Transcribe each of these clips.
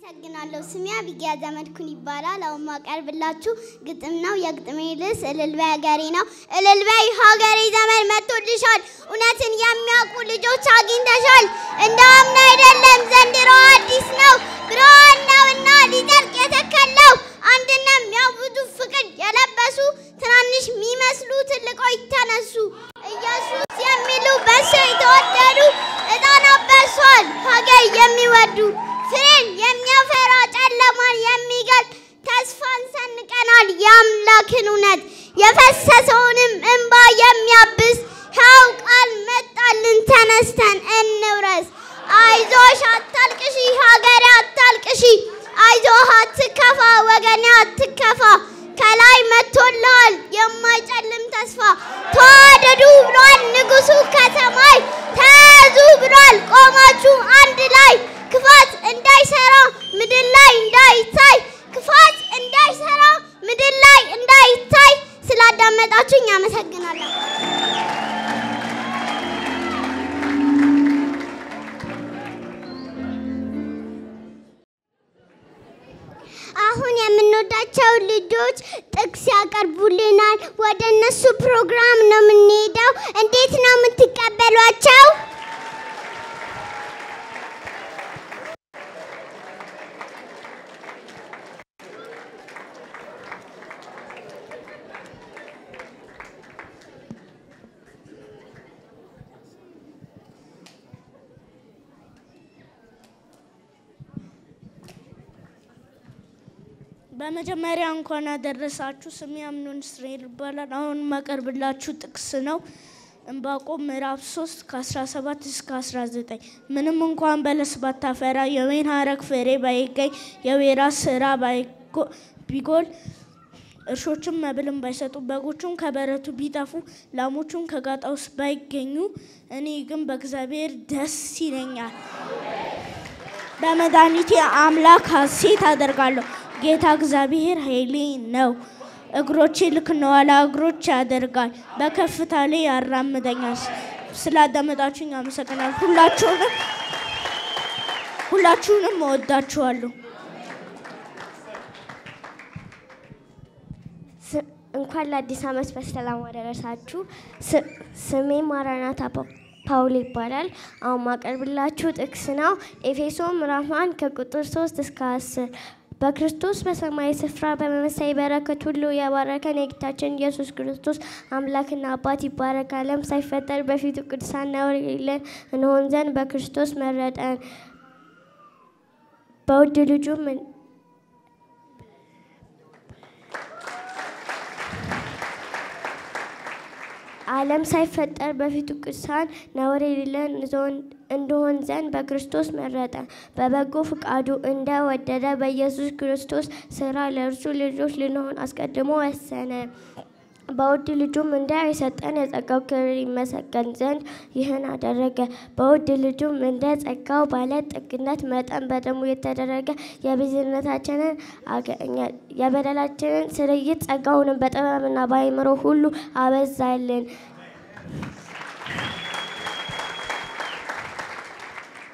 አመሰግናለሁ። ስሜ አቢጊያ ዘመድኩን ይባላል። አሁን ማቀርብላችሁ ግጥም ነው። የግጥሜ ርዕስ እልልበይ ሀገሬ ነው። እልልበይ ሀገሬ ዘመን መጥቶልሻል፣ እውነትን የሚያውቁ ልጆች አግኝተሻል። እንዳምና አይደለም ዘንድሮ አዲስ ነው፣ ብርሃን ነውና ሊጠልቅ የተከለው። አንድነት የሚያውጁ ፍቅር የለበሱ ትናንሽ የሚመስሉ ትልቆች ተነሱ። ኢየሱስ የሚሉ በሱ የተወደዱ ዕጣን አበሷል ሀገር የሚወዱ። ፍሬን የሚያፈራ ጨለማን የሚገልጥ ተስፋን ሰንቀናል የአምላክን እውነት። የፈሰሰውንም እንባ የሚያብስ ሕያው ቃል መጣልን ተነስተን እንውረስ። አይዞሽ አታልቅሺ ሀገሬ አታልቅሺ፣ አይዞህ አትከፋ ወገኔ አትከፋ። ከላይ መጥቶልሃል የማይጨልም ተስፋ። ተዋደዱ ብሏል ንጉሡ ከሰማይ፣ ተያዙ ብሏል ቆማችሁ አንድ ላይ። ክፋት እንዳይሰራ ምድር ላይ እንዳይታይ፣ ክፋት እንዳይሰራ ምድር ላይ እንዳይታይ። ስላዳመጣችሁኝ አመሰግናለሁ። አሁን የምንወዳቸው ልጆች ጥቅስ ያቀርቡልናል። ወደ እነሱ ፕሮግራም ነው የምንሄደው። እንዴት ነው የምትቀበሏቸው? በመጀመሪያ እንኳን አደረሳችሁ። ስሜ አምኖን እስራኤል ይባላል። አሁን ማቀርብላችሁ ጥቅስ ነው። ዕንባቆም ምዕራፍ 3 ከ17 እስከ 19። ምንም እንኳን በለስ ባታፈራ፣ የወይን ሐረግ ፍሬ ባይገኝ፣ የወይራ ስራ ቢጎል፣ እርሾችም መብልን ባይሰጡ፣ በጎቹም ከበረቱ ቢጠፉ፣ ላሞቹም ከጋጣ ውስጥ ባይገኙ፣ እኔ ግን በእግዚአብሔር ደስ ይለኛል፣ በመድኃኒቴ አምላክ ሐሴት አደርጋለሁ። ጌታ እግዚአብሔር ኃይሌ ነው። እግሮቼ ልክ ነው አለ እግሮች ያደርጋል፣ በከፍታ ላይ ያራምደኛል። ስላዳመጣችሁኝ አመሰግናለሁ። ሁላችሁንም እወዳችኋለሁ። እንኳን ለአዲስ ዓመት በሰላም አደረሳችሁ። ስሜ ማራናታ ፓውል ይባላል። አሁን ማቀርብላችሁ ጥቅስ ነው። ኤፌሶን ምዕራፍ 1 ከቁጥር 3 እስከ 10። በክርስቶስ በሰማይ ስፍራ በመንፈሳዊ በረከት ሁሉ የባረከን የጌታችን ኢየሱስ ክርስቶስ አምላክና አባት ይባረክ። ዓለም ሳይፈጠር በፊቱ ቅዱሳን ነውር የሌለን እንሆን ዘንድ በክርስቶስ መረጠን። በውድ ልጁም ዓለም ሳይፈጠር በፊቱ ቅዱሳን ነውር የሌለን እንሆን ዘንድ በክርስቶስ መረጠን። በበጎ ፍቃዱ እንደወደደ በኢየሱስ ክርስቶስ ስራ ለእርሱ ልጆች ልንሆን አስቀድሞ ወሰነ። በውድ ልጁም የሰጠን የጸጋው ክብር ይመሰገን ዘንድ ይህን አደረገ። በውድ ልጁም እንደ ጸጋው ባለጠግነት መጠን በደሙ የተደረገ የቤዛነታችንን አገኘ። የበደላችንን ስርየት ጸጋውንም በጥበብና በአእምሮ ሁሉ አበዛልን።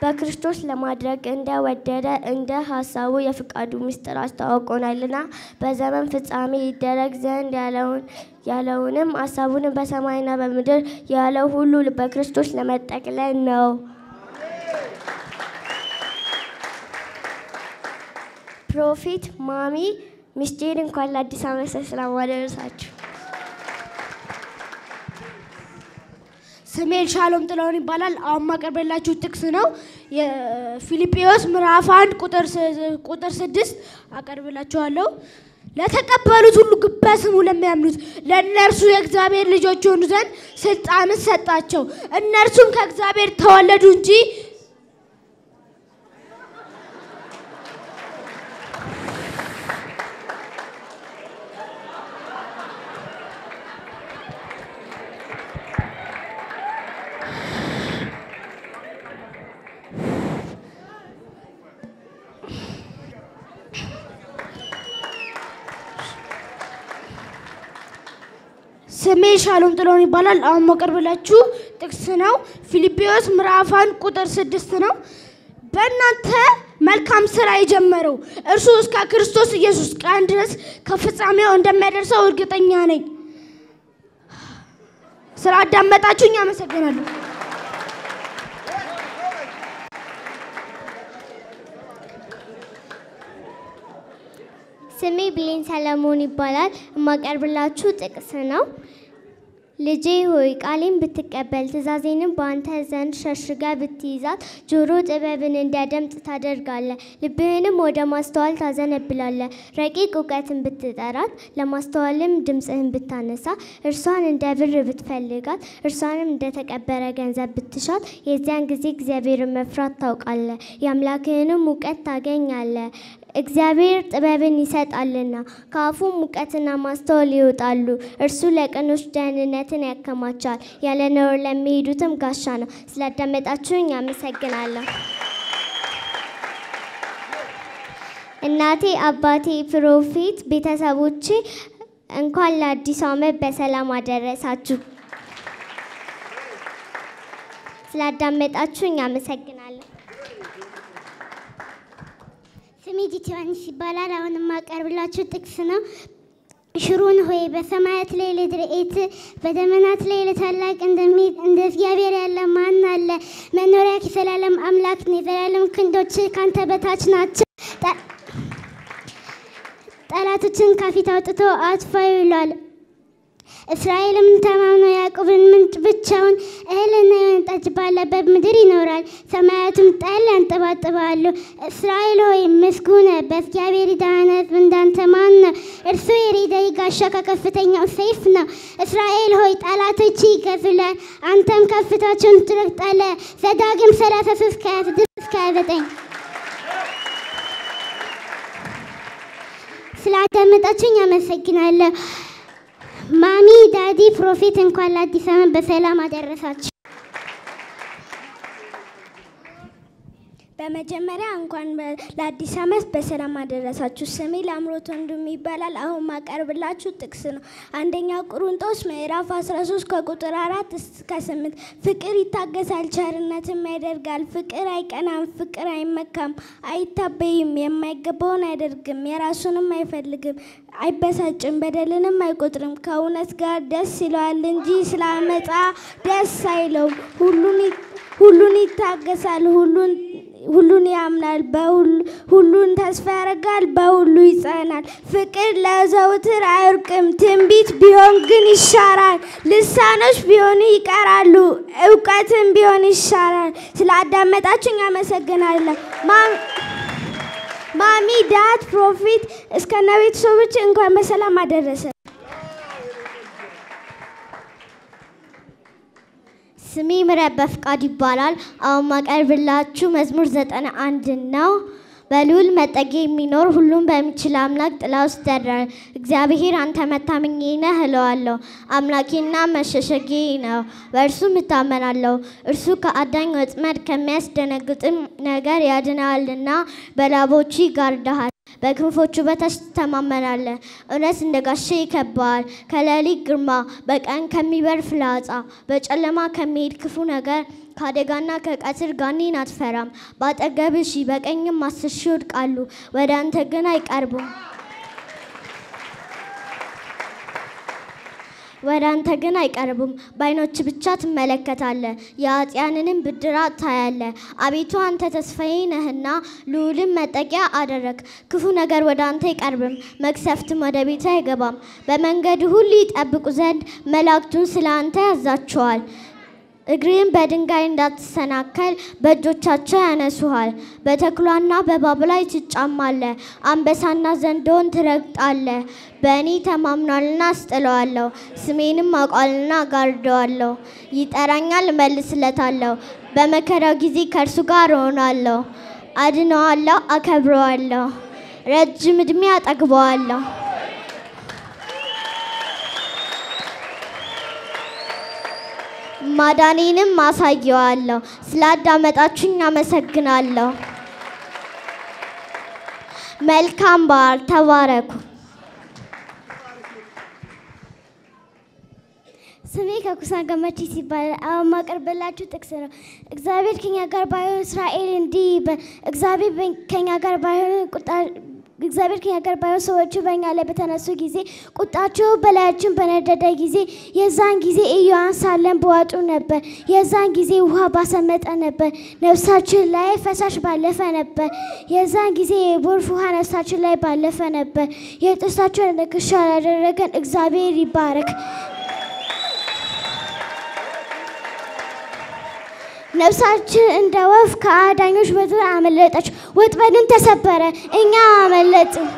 በክርስቶስ ለማድረግ እንደወደደ እንደ ሐሳቡ የፍቃዱ ምስጢር አስተዋውቆናልና በዘመን ፍጻሜ ይደረግ ዘንድ ያለውንም ሐሳቡንም በሰማይና በምድር ያለው ሁሉ በክርስቶስ ለመጠቅለል ነው። ፕሮፌት ማሚ ሚስቴር እንኳን ለአዲስ ዓመት በሰላም አደረሳችሁ። ስሜ ሻሎም ጥላሁን ይባላል። አሁን ማቀርብላችሁ ጥቅስ ነው። የፊልጵስዩስ ምዕራፍ 1 ቁጥር 6 አቀርብላችኋለሁ። ለተቀበሉት ሁሉ በስሙ ለሚያምኑት ለእነርሱ የእግዚአብሔር ልጆች ሆኑ ዘንድ ስልጣን ሰጣቸው። እነርሱም ከእግዚአብሔር ተወለዱ እንጂ ስሜ ሻሎም ጥላሁን ይባላል። አሁን ማቀርብላችሁ ጥቅስ ነው። ፊልጵስዩስ ምዕራፍ 1 ቁጥር 6 ነው። በእናንተ መልካም ስራ የጀመረው እርሱ እስከ ክርስቶስ ኢየሱስ ቀን ድረስ ከፍጻሜው እንደሚያደርሰው እርግጠኛ ነኝ። ስላዳመጣችሁኝ አመሰግናለሁ። ስሜ ብሌን ሰለሞን ይባላል። የማቀርብላችሁ ጥቅስ ነው። ልጄ ሆይ ቃሌን ብትቀበል ትእዛዜንም በአንተ ዘንድ ሸሽጋ ብትይዛት ጆሮ ጥበብን እንዲያደምጥ ታደርጋለህ፣ ልብህንም ወደ ማስተዋል ታዘነብላለህ። ረቂቅ እውቀትን ብትጠራት ለማስተዋልም ድምፅህን ብታነሳ እርሷን እንደ ብር ብትፈልጋት እርሷንም እንደ ተቀበረ ገንዘብ ብትሻት የዚያን ጊዜ እግዚአብሔርን መፍራት ታውቃለህ፣ የአምላክህንም እውቀት ታገኛለህ። እግዚአብሔር ጥበብን ይሰጣልና ከአፉም እውቀትና ማስተዋል ይወጣሉ። እርሱ ለቅኖች ደህንነትን ያከማቻል፣ ያለ ነውር ለሚሄዱትም ጋሻ ነው። ስላዳመጣችሁኝ አመሰግናለሁ። እናቴ፣ አባቴ፣ ፕሮፌት፣ ቤተሰቦቼ እንኳን ለአዲስ ዓመት በሰላም አደረሳችሁ። ስላዳመጣችሁኝ አመሰግናለሁ። ስሜ ዲቲዋንስ ይባላል። አሁን የማቀርብላችሁ ጥቅስ ነው። ሽሩን ሆይ በሰማያት ላይ ለድርኤት በደመናት ላይ ለታላቅ እንደ እግዚአብሔር ያለ ማን አለ? መኖሪያ የዘላለም አምላክ ነው። የዘላለም ክንዶች ካንተ በታች ናቸው። ጠላቶችን ከፊት አውጥቶ አጥፋ ይሏል። እስራኤልም ተማምኖ ያዕቆብን ምንጭ ብቻውን እህልና የወይን ጠጅ ባለበት ምድር ይኖራል። ሰማያቱም ጠል ያንጠባጥባሉ። እስራኤል ሆይ ምስጉን በእግዚአብሔር ዳህነት እንዳንተ ማን ነው? እርሱ የሬዳይ ጋሻ ከከፍተኛው ሰይፍ ነው። እስራኤል ሆይ ጠላቶች ይገዙላል፣ አንተም ከፍታቸውን ትረግጣለህ። ዘዳግም 33:26-29 ስላዳመጣችሁኝ አመሰግናለሁ። ማሚ፣ ዳዲ፣ ፕሮፌት እንኳን ለአዲስ ዓመት በሰላም አደረሳችሁ። በመጀመሪያ እንኳን ለአዲስ ዓመት በሰላም አደረሳችሁ። ስሜ ለአምሮት ወንድም ይባላል። አሁን ማቀርብላችሁ ጥቅስ ነው። አንደኛ ቆሮንቶስ ምዕራፍ 13 ከቁጥር 4 እስከ 8 ፍቅር ይታገሳል፣ ቸርነትም ያደርጋል። ፍቅር አይቀናም፣ ፍቅር አይመካም፣ አይታበይም፣ የማይገባውን አያደርግም፣ የራሱንም አይፈልግም፣ አይበሳጭም፣ በደልንም አይቆጥርም። ከእውነት ጋር ደስ ይለዋል እንጂ ስለ አመፃ ደስ አይለውም። ሁሉን ይታገሳል፣ ሁሉን ያምናል፣ ሁሉን ተስፋ ያደርጋል፣ በሁሉ ይጸናል። ፍቅር ለዘውትር አይርቅም፣ ትንቢት ቢሆን ግን ይሻራል፣ ልሳኖች ቢሆኑ ይቀራሉ፣ እውቀትም ቢሆን ይሻራል። ስላዳመጣችሁኝ አመሰግናለሁ። ማሚ፣ ዳድ፣ ፕሮፌት እስከነ ቤተሰቦች እንኳን በሰላም አደረሰ። ስሜ ምረት በፍቃድ ይባላል። አሁን ማቀርብላችሁ መዝሙር 91 ነው። በልዑል መጠጊያ የሚኖር ሁሉን በሚችል አምላክ ጥላ ውስጥ ያድራል። እግዚአብሔር አንተ መታመኛዬ ነህ እለዋለሁ። አምላኬና መሸሸጊያዬ ነው፣ በእርሱም እታመናለሁ። እርሱ ከአዳኝ ወጥመድ ከሚያስደነግጥም ነገር ያድናልና በላቦቹ ይጋርድሃል፣ በክንፎቹ በታች ትተማመናለህ። እውነት እንደ ጋሻ ይከብብሃል። ከሌሊት ግርማ፣ በቀን ከሚበር ፍላጻ፣ በጨለማ ከሚሄድ ክፉ ነገር፣ ከአደጋና ከቀትር ጋኔን አትፈራም። በአጠገብህ ሺህ በቀኝም 10 ሺህ ይወድቃሉ፣ ወደ አንተ ግን አይቀርቡም። በዓይኖች ብቻ ትመለከታለህ፣ የኃጥአንንም ብድራት ታያለህ። አቤቱ አንተ ተስፋዬ ነህና ልዑልን መጠጊያ አደረግ። ክፉ ነገር ወደ አንተ አይቀርብም፣ መቅሰፍትም ወደ ቤት አይገባም። በመንገድ ሁሉ ይጠብቁ ዘንድ መላእክቱን ስለ አንተ ያዛቸዋል። እግርህን በድንጋይ እንዳትሰናከል በእጆቻቸው ያነሱሃል። በተኩላና በእባብ ላይ ትጫማለህ፣ አንበሳና ዘንዶውን ትረግጣለህ። በእኔ ተማምኗልና አስጥለዋለሁ፣ ስሜንም አውቋልና አጋርደዋለሁ። ይጠራኛል፣ እመልስለታለሁ፣ በመከራው ጊዜ ከእርሱ ጋር እሆናለሁ። አድነዋለሁ፣ አከብረዋለሁ፣ ረጅም ዕድሜ አጠግበዋለሁ። ማዳኔንም አሳየዋለሁ። ስላዳመጣችሁኝ አመሰግናለሁ። መልካም በዓል። ተባረኩ። ስሜ ተኩሳ ገመቺስ ይባላል። አሁን ማቀርብላችሁ ጥቅስ ነው። እግዚአብሔር ከኛ ጋር ባይሆን እስራኤል እንዲህ እግዚአብሔር ከኛ ጋር ባይሆን እግዚአብሔር ከኛ ጋር ባይሆን ሰዎቹ በእኛ ላይ በተነሱ ጊዜ ቁጣቸው በላያችን በነደደ ጊዜ የዛን ጊዜ ኢዮአን ሳለን በዋጡ ነበር። የዛን ጊዜ ውሃ ባሰመጠ ነበር። ነፍሳችን ላይ ፈሳሽ ባለፈ ነበር። የዛን ጊዜ የጎርፍ ውሃ ነፍሳችን ላይ ባለፈ ነበር። የጥርሳቸውን ንክሻ ያደረገን እግዚአብሔር ይባረክ። ነፍሳችን እንደ ወፍ ከአዳኞች በትር አመለጠች። ወጥመድም ተሰበረ፣ እኛ አመለጥን።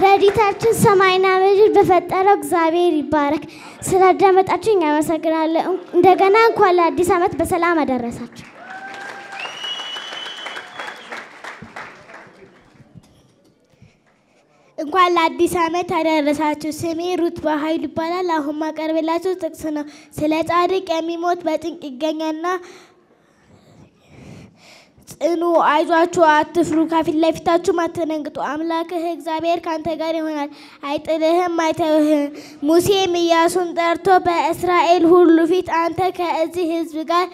ረድኤታችን ሰማይና ምድር በፈጠረው እግዚአብሔር ይባረክ። ስላዳመጣችሁኝ አመሰግናለሁ። እንደገና እንኳን ለአዲስ ዓመት በሰላም አደረሳችሁ። እንኳን ለአዲስ ዓመት አደረሳችሁ። ስሜ ሩት በኃይሉ ይባላል። አሁን ማቀርብላችሁ ጥቅስ ነው። ስለ ጻድቅ የሚሞት በጭንቅ ይገኛልና ጽኑ፣ አይዟችሁ፣ አትፍሩ፣ ከፊት ለፊታችሁም አትደንግጡ። አምላክህ እግዚአብሔር ካንተ ጋር ይሆናል፣ አይጥልህም፣ አይተውህም። ሙሴም ኢያሱን ጠርቶ በእስራኤል ሁሉ ፊት አንተ ከዚህ ሕዝብ ጋር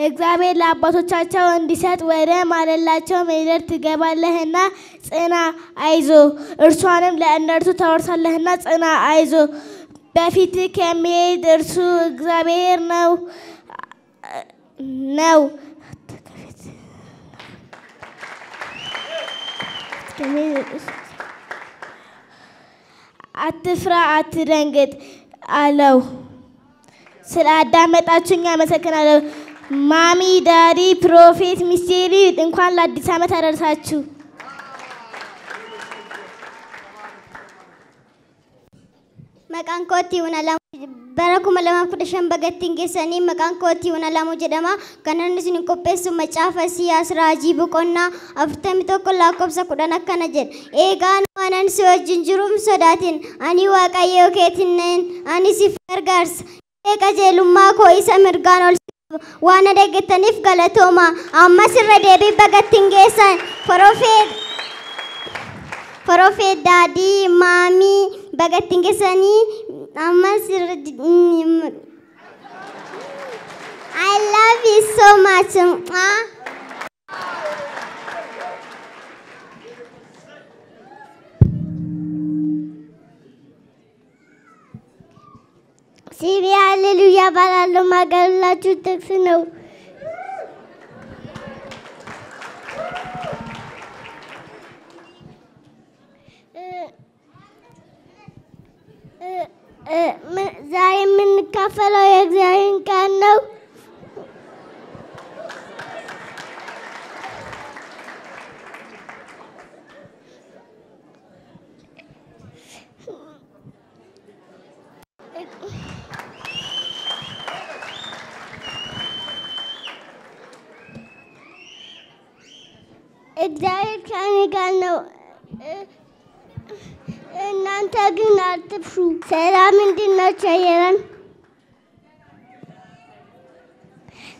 እግዚአብሔር ለአባቶቻቸው እንዲሰጥ ወደ ማለላቸው ምድር ትገባለህና ጽና፣ አይዞ፣ እርሷንም ለእነርሱ ታወርሳለህና ጽና፣ አይዞ፣ በፊትህ የሚሄድ እርሱ እግዚአብሔር ነው። አትፍራ፣ አትደንግጥ አለው። ስላዳመጣችሁኝ አመሰግናለሁ። ማሚ፣ ዳዲ፣ ፕሮፌት ሚስቴሪ እንኳን ለአዲስ ዓመት አደረሳችሁ። Maqaan kootti Uunalamu bara 2015 bagattiin geessanii maqaan kootti Uunalamu jedhama. Kanan isin qopheessu macaafa Isiyaas raajii boqonnaa 41 lakkoofsa 10 akkana jedha. Eegaan waanan si wajjin jiru hin sodaatin. Ani Waaqayyo keetinneen ani siif gargaarsa. Qajeelummaa koo isa mirgaan ol waan dhageettaniif galatooma. Ammas irra deebii bagattiin geessan Prophet Daddy, Mommy, bagattiin geessanii ammas I love you so much. ሲቢ ሃሌሉያ ባላለው ማገላችሁ ጥቅስ ነው። ዛሬ የምንካፈለው የእግዚአብሔርን ቃል ነው። እግዚአብሔር ከእኔ ጋር ነው። እናንተ ግን አትፍሩ። ሰላም እንድናችሁ ያየራን።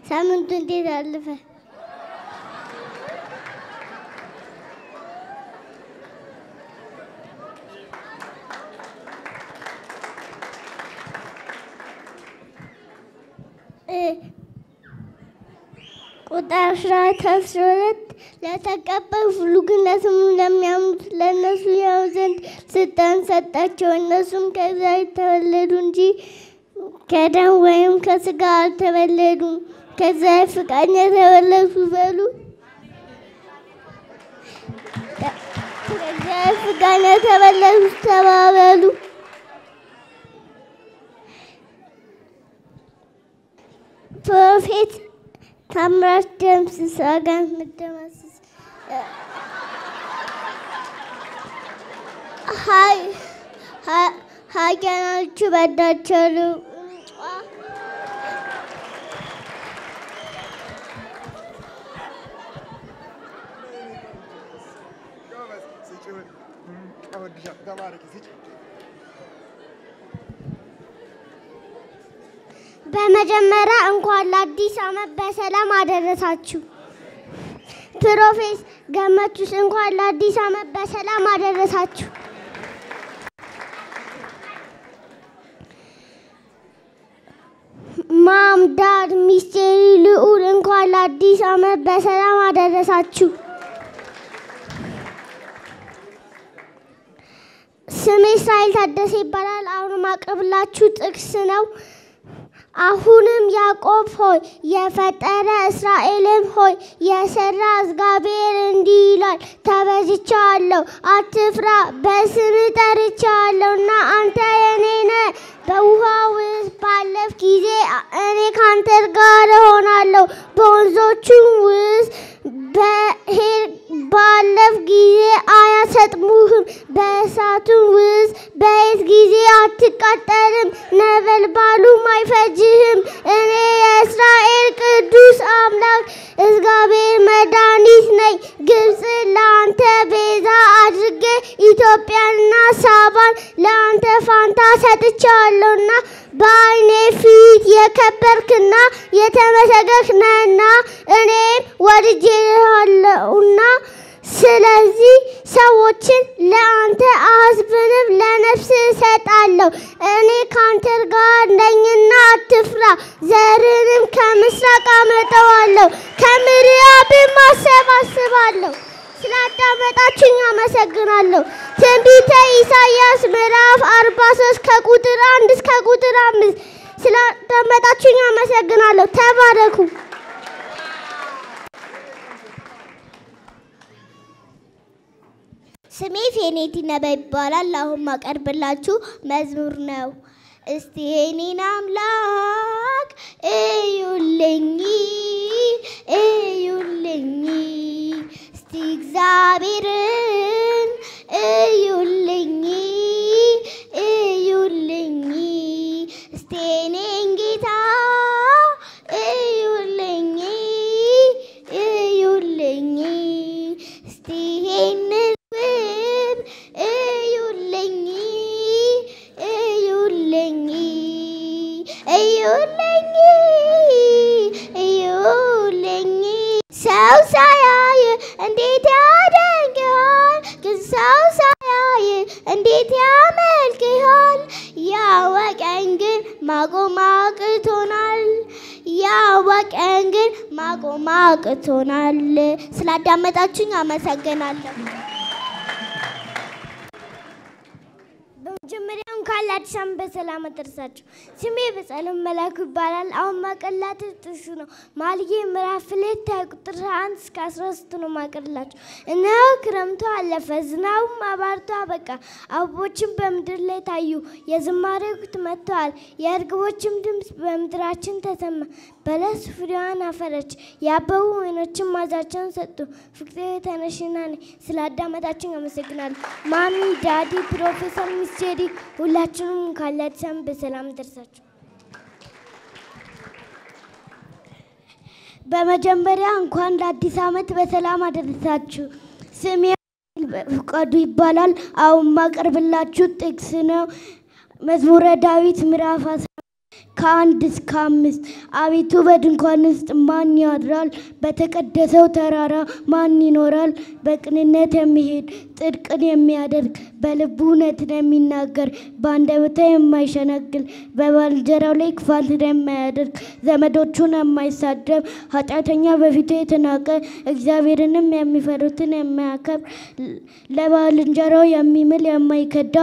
ሳምንቱ እንዴት አለፈ? ቁጥር 12 ለተቀበሉ ሁሉ ግን ለስሙ ለሚያምኑት ለእነሱ ያው ዘንድ ስልጣን ሰጣቸው። እነሱም ከእግዚአብሔር ተወለዱ እንጂ ከደም ወይም ከሥጋ አልተወለዱም። ከእግዚአብሔር ፈቃድ የተወለዱ በሉ። ከእግዚአብሔር ፈቃድ የተወለዱ ተባበሉ። ፕሮፌት ታምራት ደምስስ አጋንንት መደምሰስ ሀገናችሁ በዳቸሉ በመጀመሪያ እንኳን ለአዲስ ዓመት በሰላም አደረሳችሁ። ፕሮፌት ገመቹስ እንኳን ለአዲስ ዓመት በሰላም አደረሳችሁ። ልዑል እንኳን ለአዲስ ዓመት በሰላም አደረሳችሁ። ስሜ እስራኤል ታደሰ ይባላል። አሁን ማቀርብላችሁ ጥቅስ ነው። አሁንም ያዕቆብ ሆይ የፈጠረ እስራኤልም ሆይ የሰራ እግዚአብሔር እንዲህ ይላል፣ ተቤዥቼሃለሁ፣ አትፍራ፣ በስምህ ጠርቼሃለሁና አንተ የኔ ነህ። በውሃ ውስጥ ባለፍ ጊዜ እኔ ካንተ ጋር እሆናለሁ፣ በወንዞቹም ውስጥ ባለፍ ጊዜ አያሰጥሙህም፣ በእሳቱም ውስጥ በሄድክ ጊዜ አትቃጠልም፣ ነበልባሉም አይፈጅህም። እኔ የእስራኤል ቅዱስ አምላክ እግዚአብሔር መድኃኒት ነኝ። ግብፅን ለአንተ ቤዛ አድርጌ ኢትዮጵያንና ሳባን ለአንተ ፋንታ ሰጥቼሃለሁና በዓይኔ ፊት የከበርክና የተመሰገንክ ነህና እኔም ወድጄሃለሁና ስለዚህ ሰዎችን ለአንተ አሕዛብንም ለነፍስህ እሰጣለሁ። እኔ ካንተ ጋር ነኝና አትፍራ፣ ዘርህንም ከምስራቅ አመጣዋለሁ፣ ከምዕራብም አሰባስባለሁ። ስላዳመጣችሁኝ አመሰግናለሁ። ትንቢተ ኢሳይያስ ምዕራፍ 43 ከቁጥር 1 እስከ ቁጥር 5። ስላዳመጣችሁኝ አመሰግናለሁ። ተባረኩ። ስሜ ፌኔቲ ነበ ይባላል። አሁን ማቀርብላችሁ መዝሙር ነው። እስቲ የኔን አምላክ እዩልኝ እዩልኝ፣ እስቲ እግዚአብሔርን እዩልኝ እዩልኝ፣ እስቲ የኔን ጌታ እዩልኝ እዩልኝ፣ እስቲ ይሄንን እዩልኝ እዩልኝ እዩልኝ እዩልኝ። ሰው ሳያይ እንዴት ያደንቅሃል፣ ግን ሰው ሳያይ እንዴት ያመልክሃል። ያወቀን ግን ማቆም አቅቶናል፣ ያወቀን ግን ማቆም አቅቶናል። ስላዳመጣችሁኝ አመሰግናለሁ። በመጀመሪያ እንኳን ለአዲስ ዓመት በሰላም አደረሳችሁ። ስሜ በጸሎት መላኩ ይባላል። አሁን ማቀርብላችሁ ጥቅሱ ነው። መኃልየ ምዕራፍ 2 ቁጥር 1 እስከ 13 ነው ማቀርብላችሁ። እነሆ ክረምቱ አለፈ፣ ዝናቡም አባርቶ አበቃ፣ አበቦችም በምድር ላይ ታዩ፣ የዝማሬ ወቅት መጥተዋል፣ የእርግቦችም ድምፅ በምድራችን ተሰማ። በለስ ፍሬዋን አፈረች፣ ያበቡ ወይኖችም ማዛቸውን ሰጡ። ፍቅሬ ተነሽና ነይ። ስላዳመጣችሁኝ አመሰግናለሁ። ማሚ፣ ዳዲ፣ ፕሮፌሰር ሚስ ጄዲ ሁላችሁንም እንኳን ለአዲስ ዓመት በሰላም ደረሳችሁ። በመጀመሪያ እንኳን ለአዲስ ዓመት በሰላም አደረሳችሁ። ስሜ ፍቃዱ ይባላል። አሁን ማቀርብላችሁ ጥቅስ ነው። መዝሙረ ዳዊት ምዕራፍ 1 እስከ 5። አቤቱ በድንኳን ውስጥ ማን ያድራል? በተቀደሰው ተራራ ማን ይኖራል? በቅንነት የሚሄድ ጽድቅን የሚያደርግ በልቡ እውነትን የሚናገር በአንደበቱ የማይሸነግል በባልንጀራው ላይ ክፋትን የማያደርግ ዘመዶቹን የማይሳደብ ኃጢአተኛ በፊቱ የተናቀ እግዚአብሔርንም የሚፈሩትን የሚያከብር ለባልንጀራው የሚምል የማይከዳ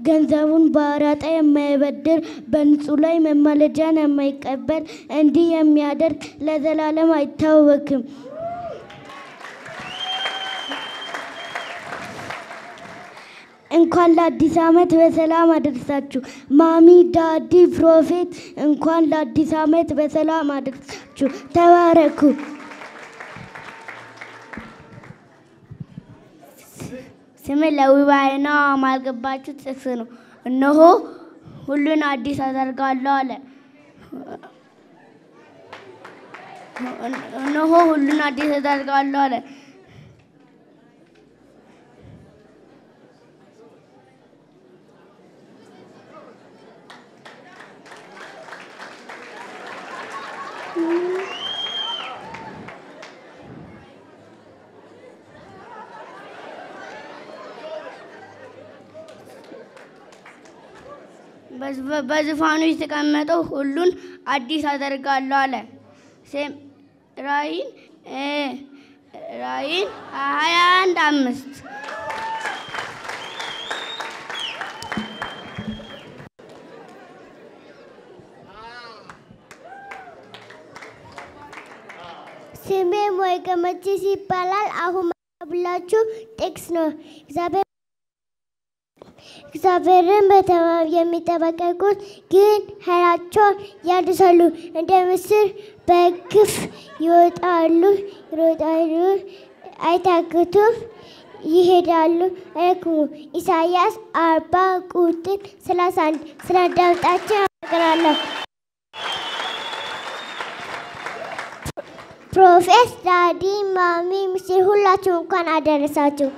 ገንዘቡን በአራጣ የማይበድር በንጹህ ላይ መማለጃን የማይቀበል እንዲህ የሚያደርግ ለዘላለም አይታወክም። እንኳን ለአዲስ ዓመት በሰላም አደረሳችሁ። ማሚ፣ ዳዲ፣ ፕሮፌት እንኳን ለአዲስ ዓመት በሰላም አደረሳችሁ። ተባረኩ። ስሜ ለዊባይ ነው። ማልገባችሁ ጥቅስ ነው። እነሆ ሁሉን አዲስ አደርጋለሁ አለ። እነሆ ሁሉን አዲስ አደርጋለሁ አለ። በዙፋኑ የተቀመጠው ሁሉን አዲስ አደርጋለሁ አለ። ራእይን 21:5 ስሜ ሞይ ገመቺስ ይባላል። አሁን ብላችሁ ጥቅስ ነው። እግዚአብሔርን በተማም የሚጠባበቁት ግን ኃይላቸውን ያድሳሉ፣ እንደ ንስር በክንፍ ይሮጣሉ፣ አይታክቱም፣ ይሄዳሉ፣ አይደክሙም። ኢሳይያስ 40:31 ስላዳመጣችሁ አመሰግናለሁ። ፕሮፌት ዳዲ ማሚ ምስል ሁላችሁ እንኳን አደረሳችሁ።